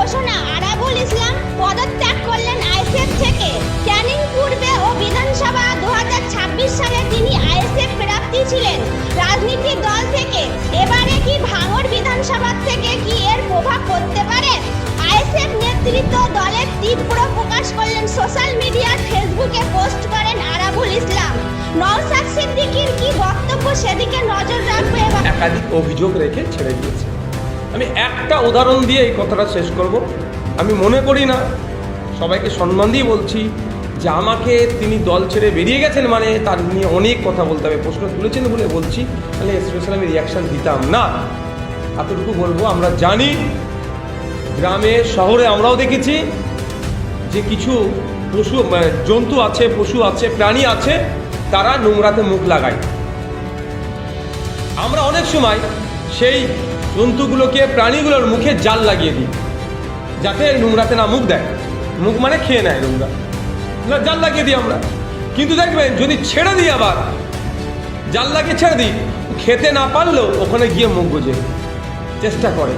ঘোষণা, আরাবুল ইসলাম পদত্যাগ করলেন আইএসএফ থেকে। ক্যানিং পূর্বে ও বিধানসভা 2026 সালে তিনি আইএসএফ প্রার্থী ছিলেন রাজনীতির দল থেকে। এবারে কি ভাঙড় বিধানসভা থেকে কি এর প্রভাব পড়তে পারে? আইএসএফ নেতৃত্ব দলের তীব্র প্রকাশ করলেন সোশ্যাল মিডিয়ার ফেসবুকে পোস্ট করেন আরাবুল ইসলাম। নওশাদ সিদ্দিকীর কি বক্তব্য সেদিকে নজর রাখবে। একাধিক অভিযোগ রেখে ছেড়ে দিয়েছে। আমি একটা উদাহরণ দিয়ে এই কথাটা শেষ করব। আমি মনে করি না, সবাইকে সম্মান দিয়ে বলছি, যে আমাকে তিনি দল ছেড়ে বেরিয়ে গেছেন মানে তার নিয়ে অনেক কথা বলতে হবে। প্রশ্ন তুলেছেন বলে বলছি, তাহলে স্পেশাল আমি রিয়াকশান দিতাম না। এতটুকু বলবো, আমরা জানি গ্রামে শহরে আমরাও দেখেছি যে কিছু পশু জন্তু আছে, পশু আছে, প্রাণী আছে, তারা নোংরাতে মুখ লাগায়। আমরা অনেক সময় সেই জন্তুগুলোকে, প্রাণীগুলোর মুখে জাল লাগিয়ে দিই যাতে নোংরাতে না মুখ দেয়। মুখ মানে খেয়ে নেয় নোংরা, জাল লাগিয়ে দিই আমরা। কিন্তু দেখবেন যদি ছেড়ে দিই, আবার জাল লাগিয়ে ছেড়ে দিই, খেতে না পারলেও ওখানে গিয়ে মুখ গুজে চেষ্টা করে।